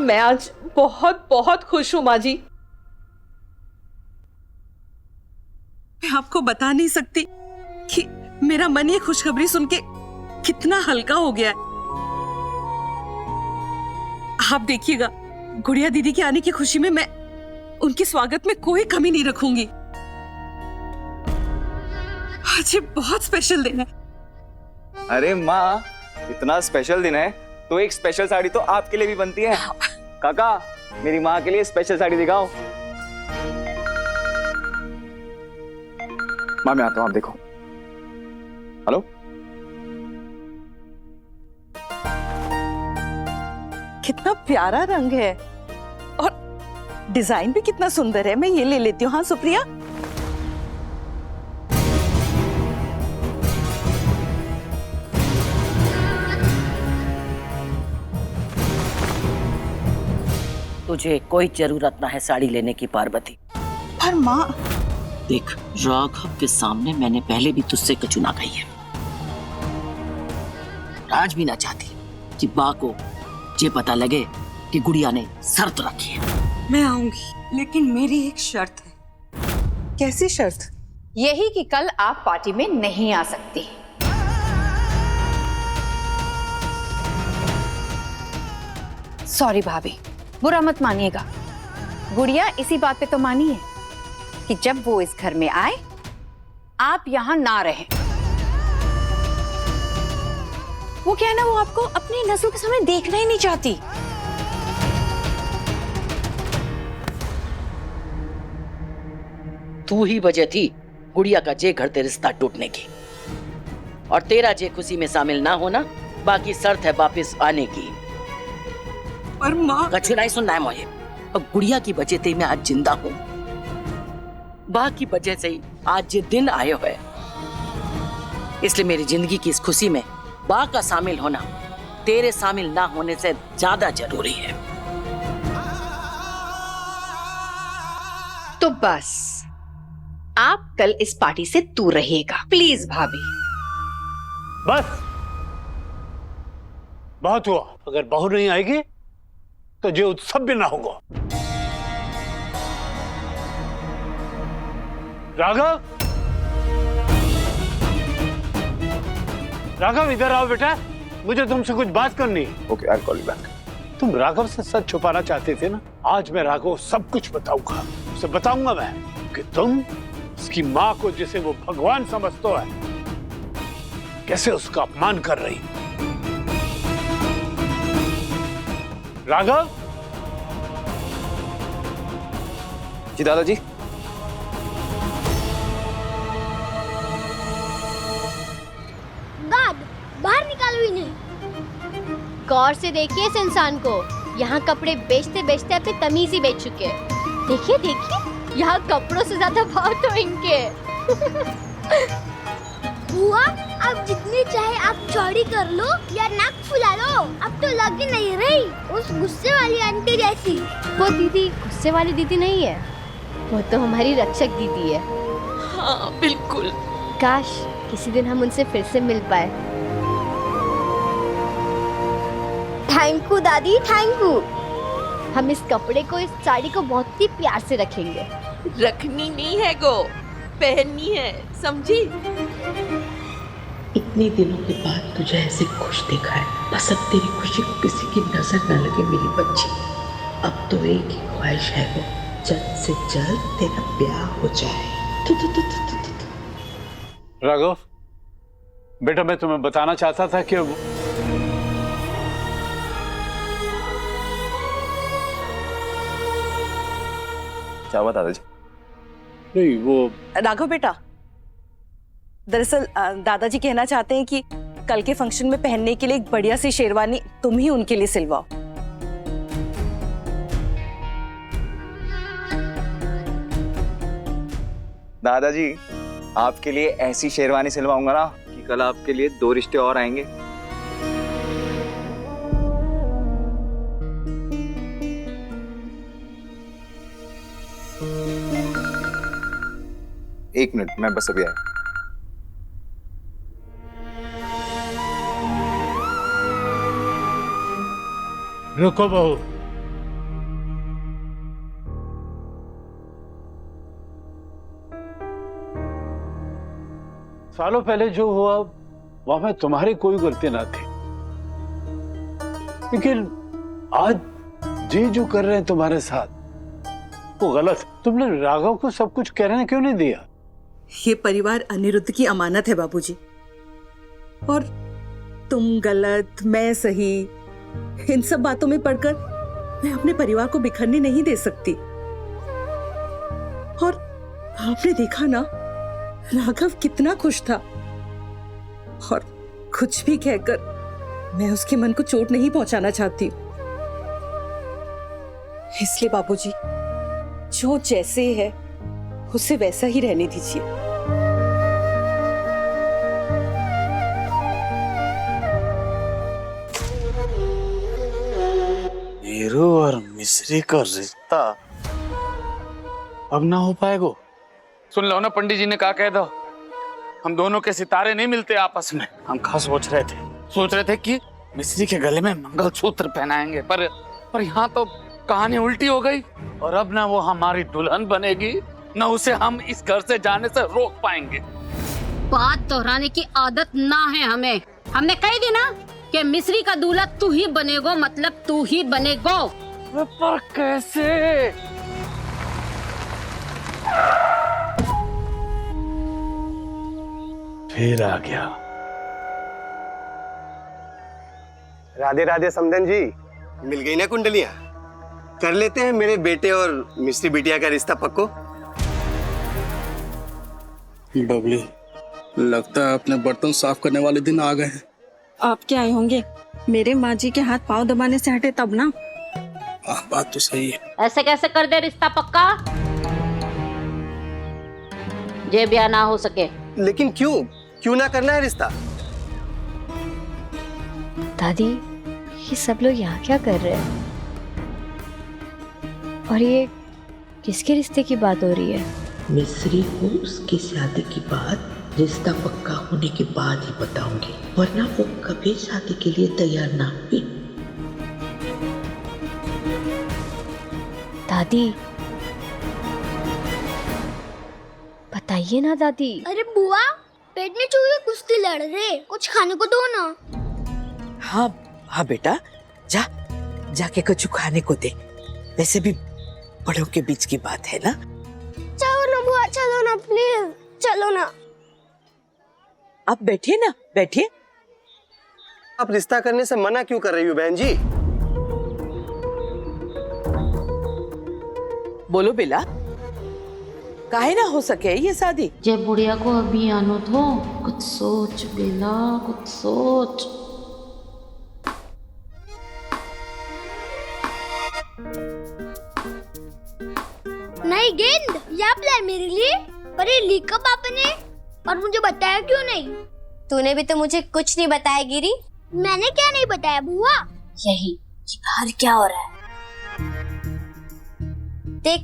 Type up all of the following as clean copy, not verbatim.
मैं आज बहुत बहुत खुश हूँ माँ जी। मैं आपको बता नहीं सकती कि मेरा मन ये खुशखबरी सुन के कितना हल्का हो गया है। आप देखिएगा, गुड़िया दीदी के आने की खुशी में मैं उनके स्वागत में कोई कमी नहीं रखूंगी। आज ये बहुत स्पेशल दिन है। अरे माँ, इतना स्पेशल दिन है तो एक स्पेशल साड़ी तो आपके लिए भी बनती है। काका, मेरी माँ के लिए स्पेशल साड़ी दिखाओ। माँ मैं आता हूँ, आप देखो। हेलो, कितना प्यारा रंग है और डिजाइन भी कितना सुंदर है। मैं ये ले लेती हूँ। हाँ सुप्रिया, तुझे कोई जरूरत ना है साड़ी लेने की पार्वती। पर माँ, देख, राघव के सामने मैंने पहले भी तुझसे कछु ना कही है। आज भी ना चाहती कि बा को ये पता लगे कि गुड़िया ने शर्त रखी है। मैं आऊंगी, लेकिन मेरी एक शर्त है। कैसी शर्त? यही कि कल आप पार्टी में नहीं आ सकती। सॉरी भाभी, बुरा मत मानिएगा। गुड़िया इसी बात पे तो मानी है कि जब वो इस घर में आए आप यहां ना रहें। वो क्या है ना, वो आपको अपनी नजरों के सामने देखना ही नहीं चाहती। तू ही वजह थी गुड़िया का जे घर ते रिश्ता टूटने की, और तेरा जे खुशी में शामिल ना होना बाकी शर्त है वापिस आने की। पर माँ, कछु नहीं सुनना है मुझे। और गुड़िया की वजह से मैं आज जिंदा हूँ, बा की वजह से ही आज ये दिन आए हुए। इसलिए मेरी जिंदगी की इस खुशी में बा का शामिल होना तेरे शामिल ना होने से ज्यादा जरूरी है। तो बस आप कल इस पार्टी से दूर रहिएगा प्लीज भाभी। बस बहुत हुआ। अगर बहू नहीं आएगी तो ये उत्सव भी ना होगा। राघव, राघव इधर आओ बेटा, मुझे तुमसे कुछ बात करनी है। Okay, I call you back. तुम राघव से सच छुपाना चाहते थे ना, आज मैं राघव को सब कुछ बताऊंगा। उसे बताऊंगा मैं कि तुम उसकी माँ को, जिसे वो भगवान समझता है, कैसे उसका अपमान कर रही। राघव। जी दादाजी। दाद, बाहर निकालो इन्हें। गौर से देखिए इस इंसान को। यहाँ कपड़े बेचते बेचते अपनी तमीज ही बेच चुके हैं। देखिए देखिए, यहाँ कपड़ों से ज्यादा भाव तो इनके। बुआ, अब जितनी चाहे आप चौड़ी कर लो या नाक फुला लो, अब तो लग ही नहीं रही उस गुस्से वाली आंटी जैसी। वो दीदी गुस्से वाली दीदी नहीं है, वो तो हमारी रक्षक दीदी है। हाँ बिल्कुल। काश किसी दिन हम उनसे फिर से मिल पाए। थैंक यू दादी, थैंक यू। हम इस कपड़े को, इस साड़ी को बहुत ही प्यार से रखेंगे। रखनी नहीं है गो, पहननी है, समझी? इतने दिनों के बाद तुझे ऐसे खुश देखा है। बस अब तेरी खुशी को किसी की नजर न लगे मेरी बच्ची। अब तो एक ही ख्वाहिश है वो, जल्द से जल्द तेरा ब्याह हो जाए। राघव बेटा, मैं तुम्हें बताना चाहता था कि क्या हुआ दादाजी? नहीं, वो राघव बेटा, दरअसल दादाजी कहना चाहते हैं कि कल के फंक्शन में पहनने के लिए एक बढ़िया सी शेरवानी तुम ही उनके लिए सिलवाओ। दादाजी, आपके लिए ऐसी शेरवानी सिलवाऊंगा ना कि कल आपके लिए 2 रिश्ते और आएंगे। एक मिनट, मैं बस अभी आया। रुको बहू, सालों पहले जो हुआ वहां में तुम्हारी कोई गलती ना थी, लेकिन आज ये जो कर रहे हैं तुम्हारे साथ वो गलत है। तुमने राघव को सब कुछ कहने क्यों नहीं दिया? ये परिवार अनिरुद्ध की अमानत है बाबूजी, और तुम गलत मैं सही, इन सब बातों में पड़कर मैं अपने परिवार को बिखरने नहीं दे सकती। और आपने देखा ना राघव कितना खुश था, और कुछ भी कहकर मैं उसके मन को चोट नहीं पहुंचाना चाहती। इसलिए बाबूजी जो जैसे है उसे वैसा ही रहने दीजिए। हीरो और मिस्री का रिश्ता अब ना हो पाएगा। सुन लो ना, पंडित जी ने कहा कह दो, हम दोनों के सितारे नहीं मिलते आपस में। हम खास सोच रहे थे कि मिस्री के गले में मंगलसूत्र पहनाएंगे, पर यहाँ तो कहानी उल्टी हो गई, और अब ना वो हमारी दुल्हन बनेगी, ना उसे हम इस घर से जाने से रोक पाएंगे। बात दोहराने की आदत ना है हमें। हमने कही थी ना कि मिस्री का दूल्हा तू ही बनेगो, मतलब तू ही बनेगो। पर कैसे? फिर आ गया। राधे राधे समधन जी, मिल गई ना कुंडलियां? कर लेते हैं मेरे बेटे और मिस्री बिटिया का रिश्ता पक्को। बबली, लगता है अपने बर्तन साफ करने वाले दिन आ गए हैं। आप क्या आए होंगे, मेरे माँ जी के हाथ पाँव दबाने से हटे तब ना। बात तो सही है। ऐसे कैसे कर दे रिश्ता पक्का, जे ब्याह ना हो सके। लेकिन क्यों ना करना है रिश्ता? दादी, ये सब लोग यहाँ क्या कर रहे हैं? और ये किसके रिश्ते की बात हो रही है? मिस्री को उसकी शादी की बात रिश्ता पक्का होने के बाद ही बताऊंगी, वरना वो कभी शादी के लिए तैयार ना हुई। दादी बताइए ना दादी। अरे बुआ, पेट में चूहे कुश्ती लड़ रहे, कुछ खाने को दो ना। हाँ बेटा, जाके कुछ खाने को दे। वैसे भी बड़ों के बीच की बात है ना। चलो ना बुआ, चलो ना प्लीज, चलो ना। आप बैठिए। आप रिश्ता करने से मना क्यों कर रही हो बहन जी? बोलो बेला, काहे ना हो सके ये शादी? जब बुढ़िया को अभी आनो तो कुछ सोच बेला, कुछ सोच। नहीं गेंद, ये आप लाए मेरे लिए, पर ये ली कब आपने? और मुझे बताया क्यों नहीं? तूने भी तो मुझे कुछ नहीं बताया गिरी। मैंने क्या नहीं बताया बुआ? यही कि बाहर क्या हो रहा है। देख,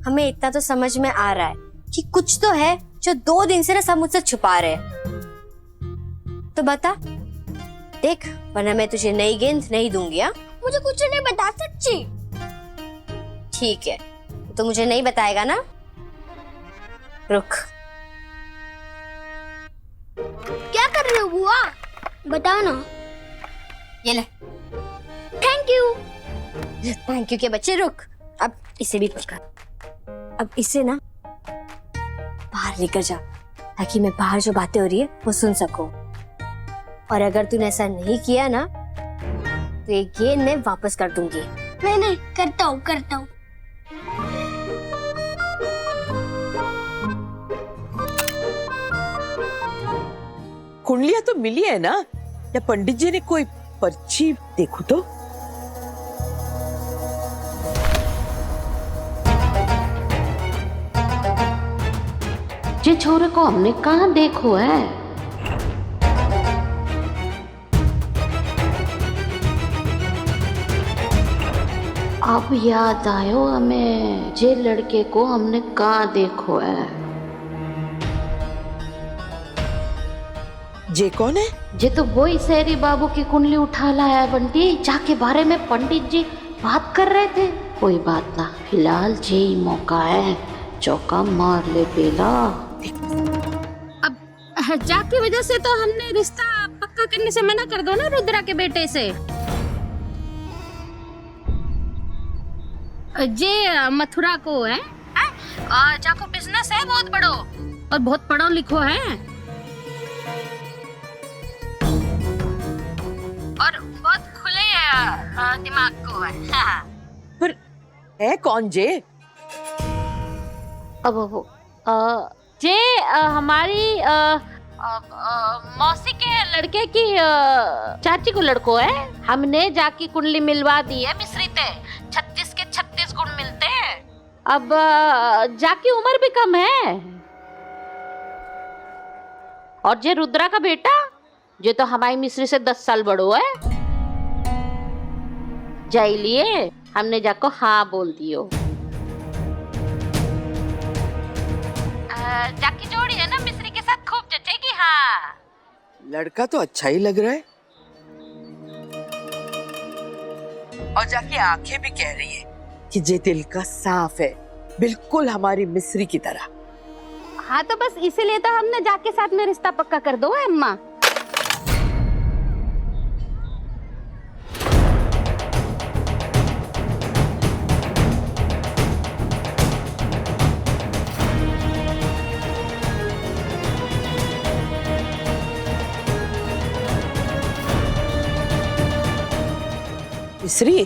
हमें इतना तो समझ में आ रहा है कि कुछ तो है जो 2 दिन से ना सब मुझसे छुपा रहे हैं। तो बता, देख, वरना मैं तुझे नई गेंद नहीं दूंगी। हाँ, मुझे कुछ नहीं बता, सच्ची। ठीक है, तो मुझे नहीं बताएगा ना? रुक। क्या कर रहे हो बुआ? बताओ ना। ये ले। Thank you. थैंक यू के बच्चे, रुक। अब इसे भी पकड़। अब इसे ना बाहर लेकर जा, ताकि मैं बाहर जो बातें हो रही है वो सुन सकूं। और अगर तूने ऐसा नहीं किया ना तो ये गेंद मैं वापस कर दूंगी। नहीं, करता हूँ। कुंडलियां तो मिली है ना, या पंडित जी ने कोई पर्ची देखो तो? जे छोरे को हमने कहाँ देखो है। अब याद आयो हमें, जे लड़के को हमने कहाँ देखो है। जे कौन है? जे तो वही शहरी बाबू की कुंडली उठा लाया बंटी, जाके बारे में पंडित जी बात कर रहे थे। कोई बात ना, फिलहाल जे ही मौका है, चौका मार ले बेला। अब जाक की वजह से तो हमने रिश्ता पक्का करने से मना कर दो ना रुद्रा के बेटे से। जे मथुरा को है जाको बिजनेस है बहुत बड़ो और बहुत पढ़ो लिखो है और बहुत खुले दिमाग को है। हाँ। पर है कौन जे? अब वो जे हमारी मौसी के लड़के की चाची को लड़को है। हमने जाकी कुंडली मिलवा दी है मिस्री ते 36 के 36 गुण मिलते हैं। अब जाकी उम्र भी कम है और जे रुद्रा का बेटा जो तो हमारी मिस्री से 10 साल बड़ो है। जाई लिए हमने जाको हाँ बोल दियो। जाकी जोड़ी है ना मिस्री के साथ खूब जचेगी। हाँ लड़का तो अच्छा ही लग रहा है और जाके आंखें भी कह रही है कि जे दिल का साफ है, बिल्कुल हमारी मिस्री की तरह। हाँ तो बस इसीलिए तो हमने जाके साथ में रिश्ता पक्का कर दो है अम्मा। मिस्री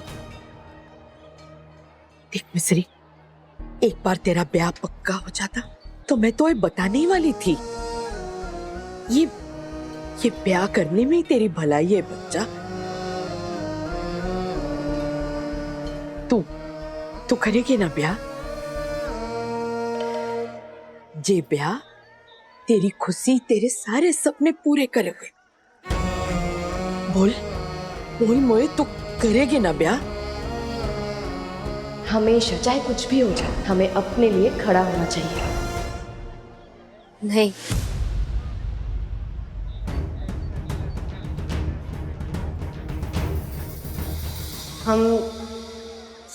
देख मिस्री, एक बार तेरा ब्याह पक्का हो जाता तो मैं तो ये बताने ही वाली थी। ये ब्याह करने में ही तेरी भलाई है बच्चा। तू करेगी ना ब्याह? जे ब्याह तेरी खुशी, तेरे सारे सपने पूरे करेगे। बोल बोल मोए, तू करेगी ना ब्याह? हमेशा चाहे कुछ भी हो जाए हमें अपने लिए खड़ा होना चाहिए। नहीं, हम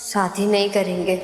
शादी नहीं करेंगे।